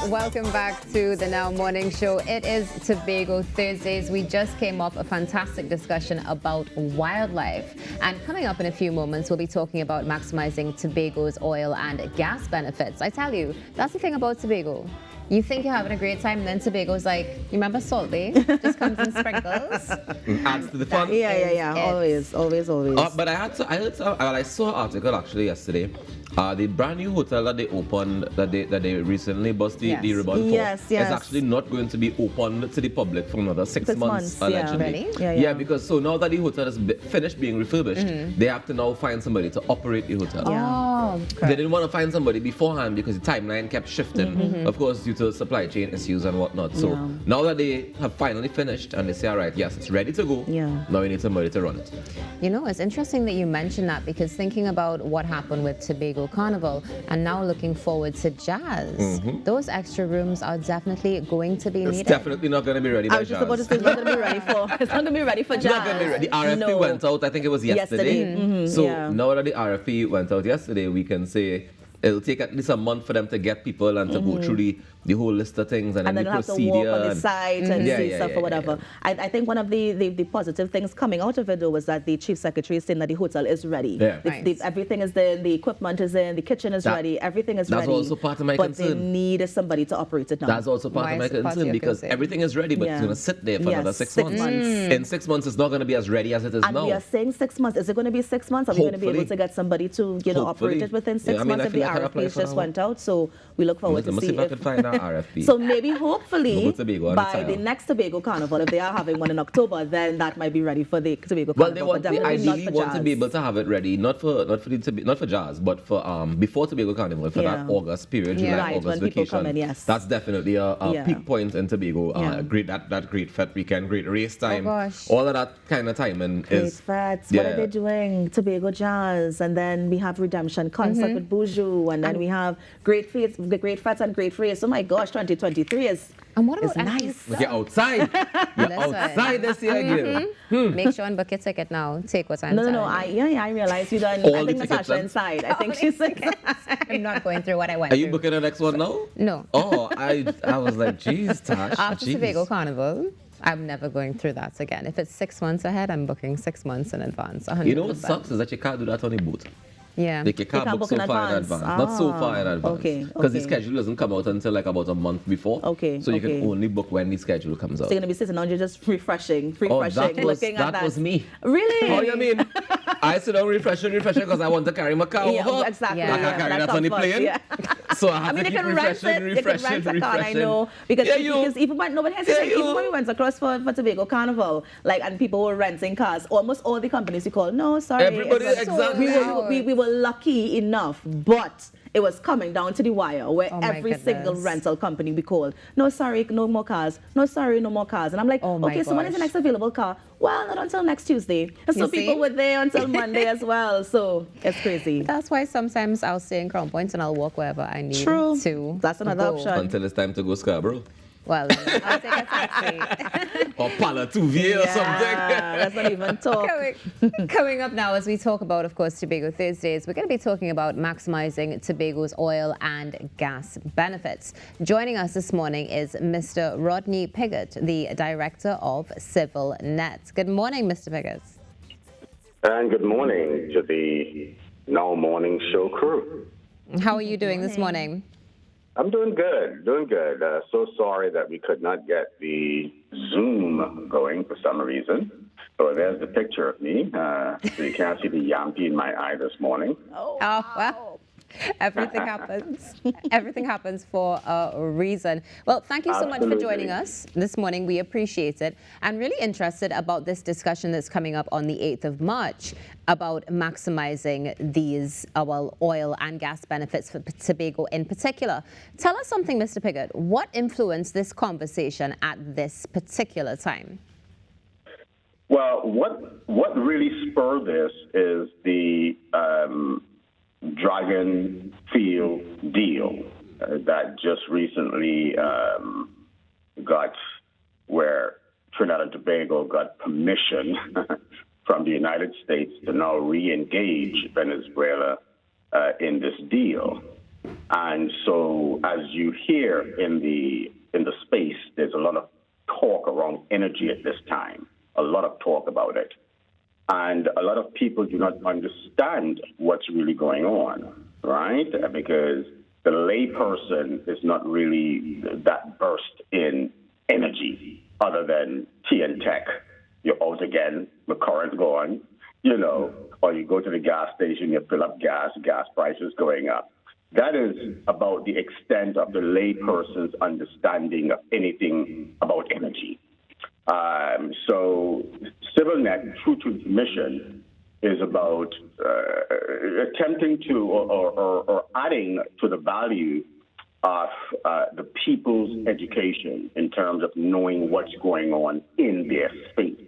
Welcome back to the Now Morning Show. It is Tobago Thursdays. We just came off a fantastic discussion about wildlife. And coming up in a few moments, we'll be talking about maximizing Tobago's oil and gas benefits. I tell you, that's the thing about Tobago. You think you're having a great time, and then Tobago's like, you remember Salt Bay? Just comes in sprinkles. Adds to the fun. Yeah. Always. But I saw an article actually yesterday. The brand new hotel that they opened, that they recently bust the ribbon for, yes. is actually not going to be opened to the public for another 6 months, allegedly. Really? Yeah. Because so now that the hotel is finished being refurbished, they have to now find somebody to operate the hotel. Oh, They didn't want to find somebody beforehand because the timeline kept shifting, of course, due to supply chain issues and whatnot. So now that they have finally finished and they say, all right, yes, it's ready to go, now we need somebody to run it. You know, it's interesting that you mentioned that, because thinking about what happened with Tobago Carnival and now looking forward to jazz, those extra rooms are definitely going to be needed. It's definitely not going to be ready by I was just jazz. about to say it's not going to be ready for. It's not going to be ready for jazz. Not going to be ready. The RFP went out, I think it was yesterday. So now that the RFP went out yesterday, we can say it'll take at least a month for them to get people and to go through the whole list of things and then the then have procedure. to walk on the site and see stuff or whatever. Yeah. I think one of the positive things coming out of it, though, was that the chief secretary is saying that the hotel is ready. Yeah. Everything is there, the equipment is in, the kitchen is ready, everything is ready. That's also part of my concern. But they need somebody to operate it now. That's also part of my concern, because everything is ready, but it's going to sit there for another 6 months. In 6 months, it's not going to be as ready as it is now. And we are saying 6 months. Is it going to be 6 months? Are we going to be able to get somebody to operate it within 6 months if the RFPs just went out? So we look forward to see if I can find that RFP. So maybe, hopefully, by the the next Tobago Carnival, if they are having one in October, then that might be ready for the Tobago Carnival. Well, they ideally want to be able to have it ready, not for jazz, but for before Tobago Carnival, for that August period, July, August when vacation. people come in, yes. That's definitely a peak point in Tobago. Great fete weekend, great race time. All of that kind of time. And great fetes. What are they doing? Tobago Jazz, and then we have Redemption Concert with Boujou, and then we have great fetes and great race. Oh my gosh, 2023 is. And what about nice? You're outside. You're outside this year again. Make sure and book your ticket now. Take what I'm No. I realize you done. I think Natasha inside. I think she's inside. I'm not going through what I went Are you booking the next one now? No. Oh, I was like, geez, Tash. After Tobago Carnival, I'm never going through that again. If it's 6 months ahead, I'm booking 6 months in advance. 100%. You know what sucks is that you can't do that on a boat. Yeah. Like you can't book so far in advance. Not so far in advance. Okay. Because the schedule doesn't come out until like about a month before. Okay. So you can only book when the schedule comes out. So you're going to be sitting down, you're just refreshing, looking at that. That was me. Really? Oh, you mean? I sit down refreshing because I want to carry my car over. Exactly. I can't carry that on the plane. Yeah. So I have to keep refreshing. You can rent a car, I know. Because even when nobody has to even when we went across for Tobago Carnival, and people were renting cars, almost all the companies we called, no, sorry. Everybody, exactly. We were lucky enough, but it was coming down to the wire where every single rental company we called, no, sorry, no more cars. No, sorry, no more cars. And I'm like, okay, so when is the next available car? Well, not until next Tuesday. And so people were there until Monday as well. So it's crazy. That's why sometimes I'll stay in Crown Point and I'll walk wherever I need to. That's another option. Until it's time to go Scarborough. Well, I'll take a taxi. Or Palatouvier or something. Let's not even talk. Coming up now, as we talk about, of course, Tobago Thursdays, we're going to be talking about maximizing Tobago's oil and gas benefits. Joining us this morning is Mr. Rodney Piggott, the Director of Civilnet. Good morning, Mr. Piggott. And good morning to the Now Morning Show crew. How are you doing this morning? I'm doing good. So sorry that we could not get the Zoom going for some reason. So there's the picture of me. So you can't see the yampy in my eye this morning. Oh, well. Everything happens. Everything happens for a reason. Well, thank you so much for joining us this morning. We appreciate it. I'm really interested about this discussion that's coming up on the 8th of March about maximizing these oil and gas benefits for Tobago in particular. Tell us something, Mr. Piggott. What influenced this conversation at this particular time? Well, what really spurred this is the Dragon Field deal that just recently got where Trinidad and Tobago got permission from the United States to now re-engage Venezuela in this deal. And so as you hear in the space, there's a lot of talk around energy at this time, a lot of talk about it. And a lot of people do not understand what's really going on, right? Because the layperson is not really that versed in energy other than tea and tech. You're out again, the current gone, or you go to the gas station, you fill up gas prices going up. That is about the extent of the layperson's understanding of anything about energy. So Civilnet, true to its mission, is about attempting to or adding to the value of the people's education in terms of knowing what's going on in their space,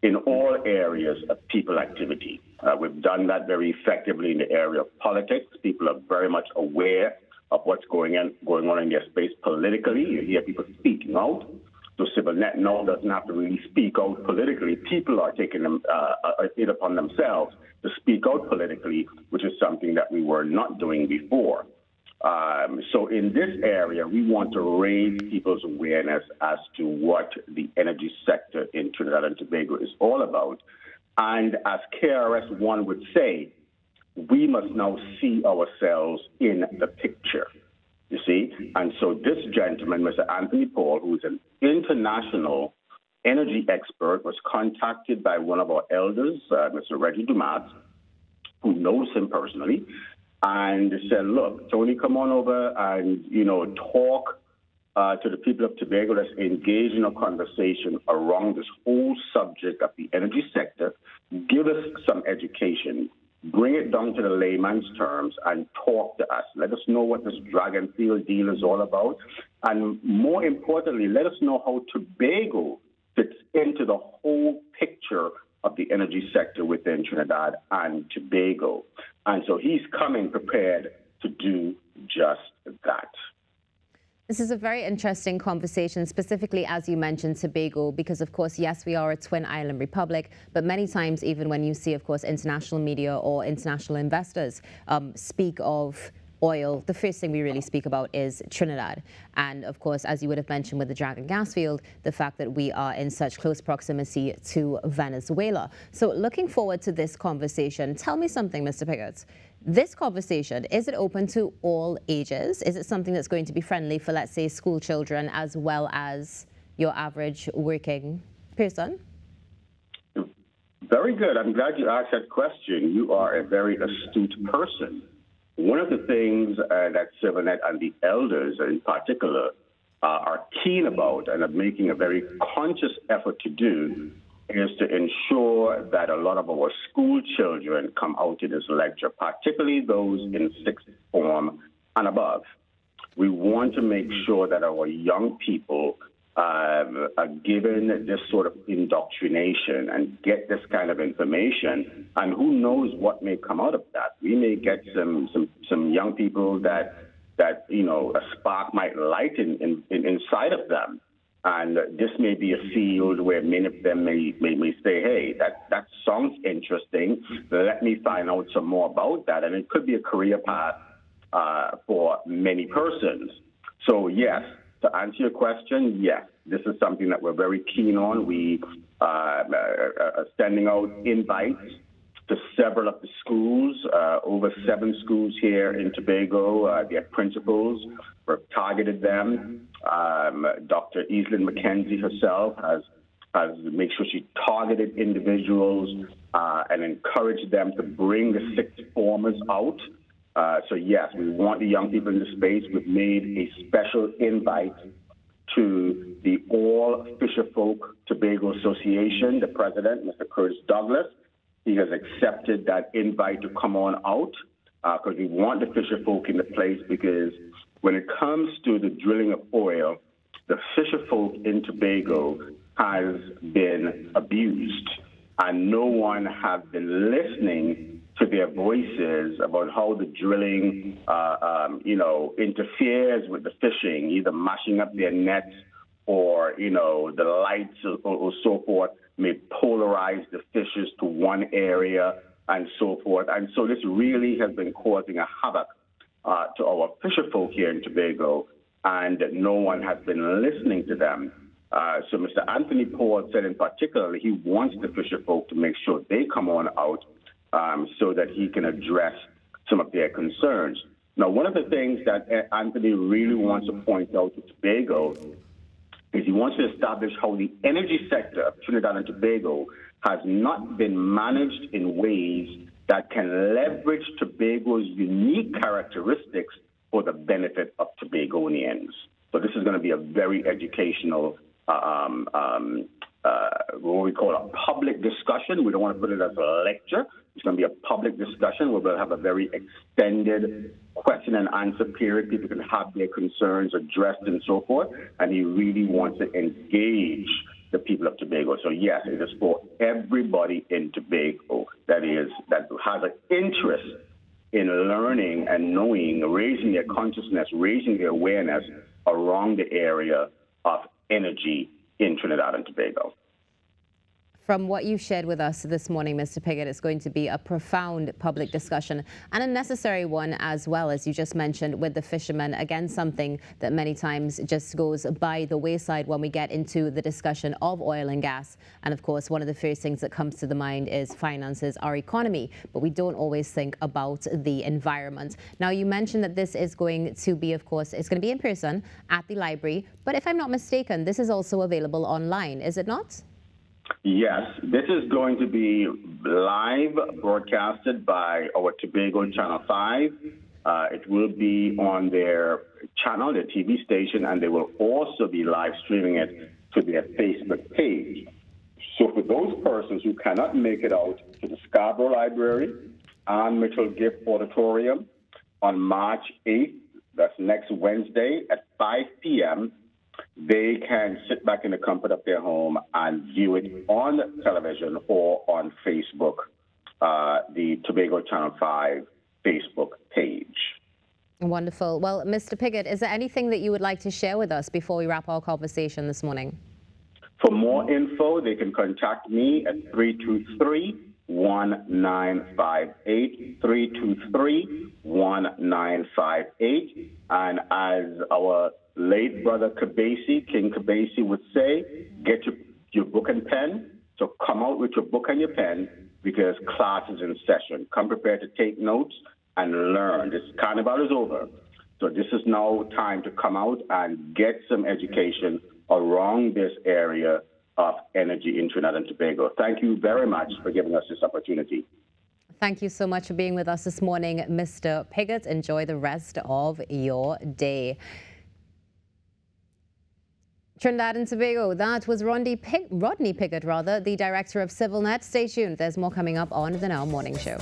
in all areas of people activity. We've done that very effectively in the area of politics. People are very much aware of what's going on in their space politically. You hear people speaking out. So Civilnet now doesn't have to really speak out politically. People are taking it upon themselves to speak out politically, which is something that we were not doing before. So in this area, we want to raise people's awareness as to what the energy sector in Trinidad and Tobago is all about. And as KRS-One would say, we must now see ourselves in the picture, you see? And so this gentleman, Mr. Anthony Paul, who is an international energy expert, was contacted by one of our elders, Mr. Reggie Dumas, who knows him personally, and said, look, Tony, come on over and, talk to the people of Tobago. Let's engage in a conversation around this whole subject of the energy sector. Give us some education. Bring it down to the layman's terms and talk to us. Let us know what this dragon field deal is all about. And more importantly, let us know how Tobago fits into the whole picture of the energy sector within Trinidad and Tobago. And so he's coming prepared to do just that. This is a very interesting conversation, specifically as you mentioned Tobago, because of course, yes, we are a twin island republic, but many times even when you see, of course, international media or international investors speak of oil, the first thing we really speak about is Trinidad. And of course, as you would have mentioned with the Dragon gas field, the fact that we are in such close proximity to Venezuela. So looking forward to this conversation, tell me something, Mr. Piggott. This conversation, is it open to all ages? Is it something that's going to be friendly for, let's say, school children as well as your average working person? Very good. I'm glad you asked that question. You are a very astute person. One of the things that Civilnet and the elders in particular are keen about and are making a very conscious effort to do is to ensure that a lot of our school children come out to this lecture, particularly those in sixth form and above. We want to make sure that our young people are given this sort of indoctrination and get this kind of information. And who knows what may come out of that? We may get some young people that a spark might light inside of them. And this may be a field where many of them may say, hey, that sounds interesting. Let me find out some more about that. And it could be a career path for many persons. So, yes, to answer your question, yes, this is something that we're very keen on. We are sending out invites to several of the schools, over 7 schools here in Tobago. Their principals, we've targeted them. Dr. Evelyn McKenzie herself has made sure she targeted individuals and encouraged them to bring the sixth formers out. So, yes, we want the young people in the space. We've made a special invite to the All Fisherfolk Tobago Association, the president, Mr. Curtis Douglas. He has accepted that invite to come on out because we want the fisherfolk in the place, because when it comes to the drilling of oil, the fisherfolk in Tobago has been abused, and no one has been listening to their voices about how the drilling, interferes with the fishing, either mashing up their nets or, the lights or so forth may polarize the fishes to one area and so forth. And so this really has been causing a havoc to our fisherfolk here in Tobago, and no one has been listening to them. So Mr. Anthony Paul said in particular he wants the fisherfolk to make sure they come on out so that he can address some of their concerns. Now, one of the things that Anthony really wants to point out to Tobago is he wants to establish how the energy sector of Trinidad and Tobago has not been managed in ways that can leverage Tobago's unique characteristics for the benefit of Tobagonians. So this is going to be a very educational, what we call a public discussion. We don't want to put it as a lecture. It's going to be a public discussion where we'll have a very extended question and answer period. People can have their concerns addressed and so forth. And he really wants to engage the people of Tobago. So yes, it is for everybody in Tobago that has an interest in learning and knowing, raising their consciousness, raising their awareness around the area of energy in Trinidad and Tobago. From what you shared with us this morning, Mr. Piggott, it's going to be a profound public discussion and a necessary one as well, as you just mentioned, with the fishermen. Again, something that many times just goes by the wayside when we get into the discussion of oil and gas. And of course, one of the first things that comes to the mind is finances, our economy, but we don't always think about the environment. Now, you mentioned that this is going to be, of course, it's going to be in person at the library, but if I'm not mistaken, this is also available online, is it not? Yes, this is going to be live broadcasted by our Tobago Channel 5. It will be on their channel, their TV station, and they will also be live streaming it to their Facebook page. So for those persons who cannot make it out to the Scarborough Library and Mitchell Gift Auditorium on March 8th, that's next Wednesday at 5 p.m., they can sit back in the comfort of their home and view it on television or on Facebook, the Tobago Channel 5 Facebook page. Wonderful. Well, Mr. Piggott, is there anything that you would like to share with us before we wrap our conversation this morning? For more info, they can contact me at 323-1958, 323-1958. And as our late brother King Kabasi would say, get your book and pen. So come out with your book and your pen because class is in session. Come prepared to take notes and learn. This carnival is over. So this is now time to come out and get some education around this area of energy in Trinidad and Tobago. Thank you very much for giving us this opportunity. Thank you so much for being with us this morning, Mr. Piggott. Enjoy the rest of your day. Trinidad and Tobago, that was Rodney Piggott, the director of Civilnet. Stay tuned. There's more coming up on the Now Morning Show.